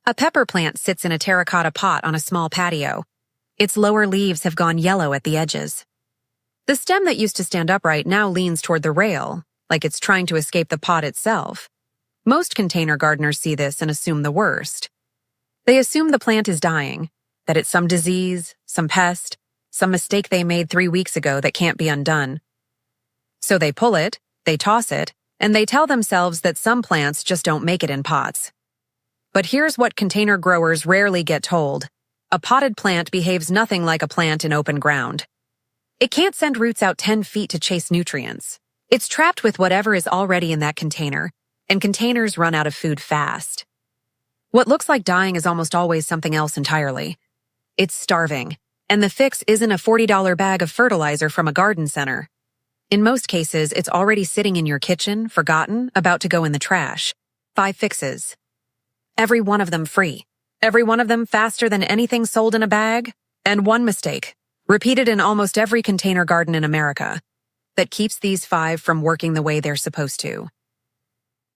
A pepper plant sits in a terracotta pot on a small patio. Its lower leaves have gone yellow at the edges. The stem that used to stand upright now leans toward the rail, like it's trying to escape the pot itself. Most container gardeners see this and assume the worst. They assume the plant is dying, that it's some disease, some pest, some mistake they made 3 weeks ago that can't be undone. So they pull it, they toss it, and they tell themselves that some plants just don't make it in pots. But here's what container growers rarely get told. A potted plant behaves nothing like a plant in open ground. It can't send roots out 10 feet to chase nutrients. It's trapped with whatever is already in that container, and containers run out of food fast. What looks like dying is almost always something else entirely. It's starving, and the fix isn't a $40 bag of fertilizer from a garden center. In most cases, it's already sitting in your kitchen, forgotten, about to go in the trash. 5 fixes. Every one of them free. Every one of them faster than anything sold in a bag. And one mistake, repeated in almost every container garden in America, that keeps these 5 from working the way they're supposed to.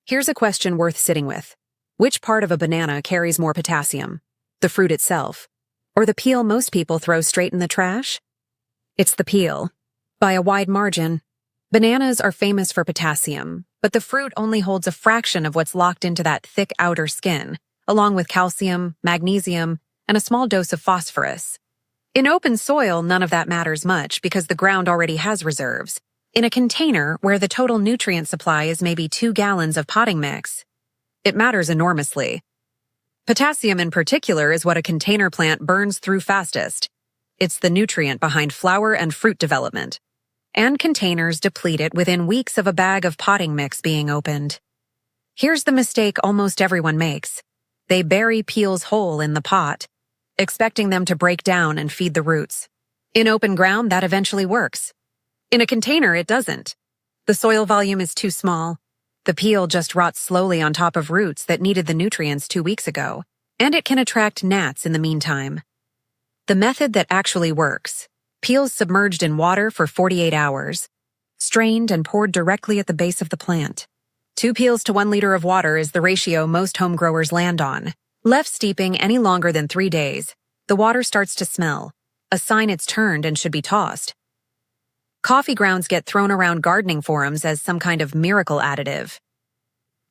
Here's a question worth sitting with. Which part of a banana carries more potassium? The fruit itself, or the peel most people throw straight in the trash? It's the peel. By a wide margin. Bananas are famous for potassium, but the fruit only holds a fraction of what's locked into that thick outer skin, along with calcium, magnesium, and a small dose of phosphorus. In open soil, none of that matters much because the ground already has reserves. In a container where the total nutrient supply is maybe 2 gallons of potting mix, it matters enormously. Potassium in particular is what a container plant burns through fastest. It's the nutrient behind flower and fruit development. And containers deplete it within weeks of a bag of potting mix being opened. Here's the mistake almost everyone makes. They bury peels whole in the pot, expecting them to break down and feed the roots. In open ground, that eventually works. In a container, it doesn't. The soil volume is too small. The peel just rots slowly on top of roots that needed the nutrients 2 weeks ago, and it can attract gnats in the meantime. The method that actually works: peels submerged in water for 48 hours, strained and poured directly at the base of the plant. 2 peels to 1 liter of water is the ratio most home growers land on. Left steeping any longer than 3 days, the water starts to smell, a sign it's turned and should be tossed. Coffee grounds get thrown around gardening forums as some kind of miracle additive.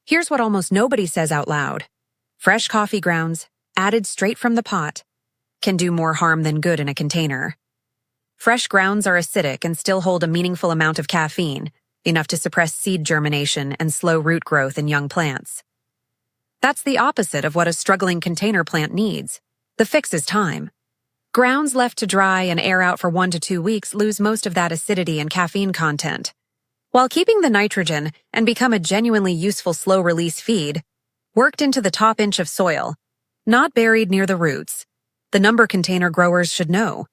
Here's what almost nobody says out loud. Fresh coffee grounds, added straight from the pot, can do more harm than good in a container. Fresh grounds are acidic and still hold a meaningful amount of caffeine, enough to suppress seed germination and slow root growth in young plants. That's the opposite of what a struggling container plant needs. The fix is time. Grounds left to dry and air out for 1 to 2 weeks lose most of that acidity and caffeine content, while keeping the nitrogen and become a genuinely useful slow-release feed, worked into the top inch of soil, not buried near the roots. The number container growers should know.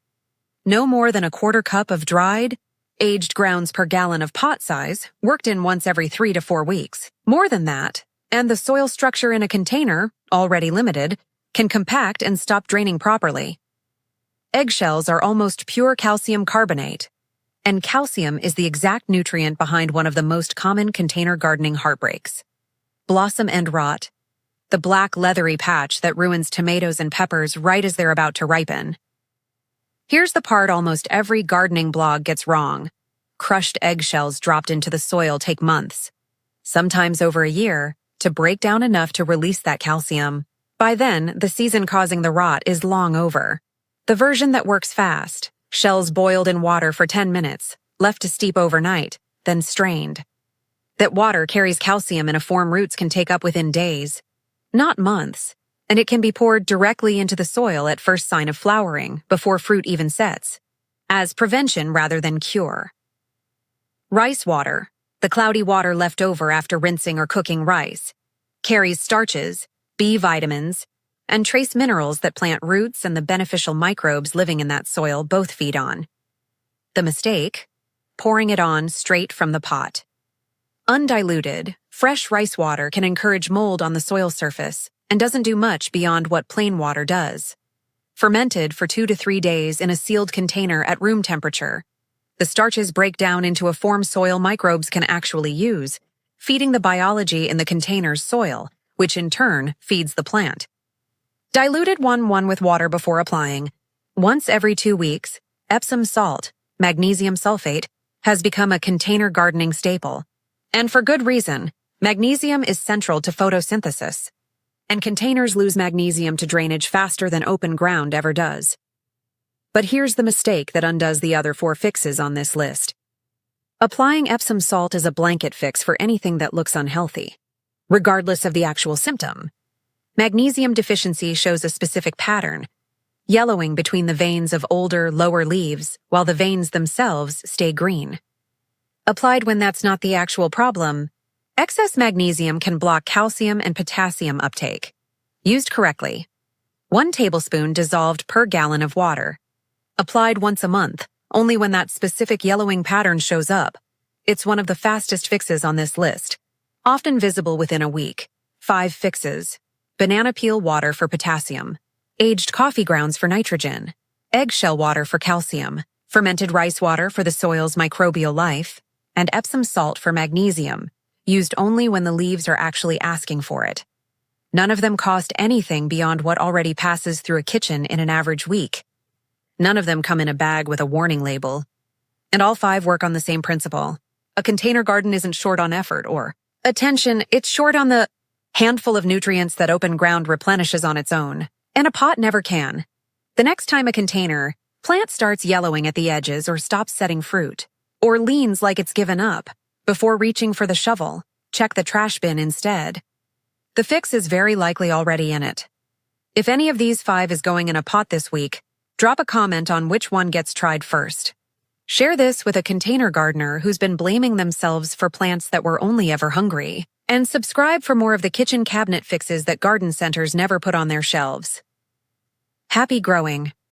No more than 1/4 cup of dried, aged grounds per gallon of pot size, worked in once every 3 to 4 weeks. More than that, and the soil structure in a container, already limited, can compact and stop draining properly. Eggshells are almost pure calcium carbonate, and calcium is the exact nutrient behind one of the most common container gardening heartbreaks: blossom end rot, the black leathery patch that ruins tomatoes and peppers right as they're about to ripen. Here's the part almost every gardening blog gets wrong. Crushed eggshells dropped into the soil take months, sometimes over a year, to break down enough to release that calcium. By then, the season causing the rot is long over. The version that works fast: shells boiled in water for 10 minutes, left to steep overnight, then strained. That water carries calcium in a form roots can take up within days, not months, and it can be poured directly into the soil at first sign of flowering, before fruit even sets, as prevention rather than cure. Rice water, the cloudy water left over after rinsing or cooking rice, carries starches, B vitamins, and trace minerals that plant roots and the beneficial microbes living in that soil both feed on. The mistake? Pouring it on straight from the pot. Undiluted, fresh rice water can encourage mold on the soil surface and doesn't do much beyond what plain water does. Fermented for 2 to 3 days in a sealed container at room temperature, the starches break down into a form soil microbes can actually use, feeding the biology in the container's soil, which in turn feeds the plant. Diluted 1:1 with water before applying. Once every 2 weeks, Epsom salt, magnesium sulfate, has become a container gardening staple. And for good reason. Magnesium is central to photosynthesis, and containers lose magnesium to drainage faster than open ground ever does. But here's the mistake that undoes the other 4 fixes on this list. Applying Epsom salt is a blanket fix for anything that looks unhealthy, regardless of the actual symptom. Magnesium deficiency shows a specific pattern, yellowing between the veins of older, lower leaves, while the veins themselves stay green. Applied when that's not the actual problem, excess magnesium can block calcium and potassium uptake. Used correctly. 1 tablespoon dissolved per gallon of water. Applied once a month, only when that specific yellowing pattern shows up. It's one of the fastest fixes on this list, often visible within a week. 5 fixes. Banana peel water for potassium. Aged coffee grounds for nitrogen. Eggshell water for calcium. Fermented rice water for the soil's microbial life. And Epsom salt for magnesium, used only when the leaves are actually asking for it. None of them cost anything beyond what already passes through a kitchen in an average week. None of them come in a bag with a warning label. And all 5 work on the same principle. A container garden isn't short on effort or, attention, it's short on the handful of nutrients that open ground replenishes on its own. And a pot never can. The next time a container plant starts yellowing at the edges or stops setting fruit, or leans like it's given up, before reaching for the shovel, check the trash bin instead. The fix is very likely already in it. If any of these 5 is going in a pot this week, drop a comment on which one gets tried first. Share this with a container gardener who's been blaming themselves for plants that were only ever hungry. And subscribe for more of the kitchen cabinet fixes that garden centers never put on their shelves. Happy growing!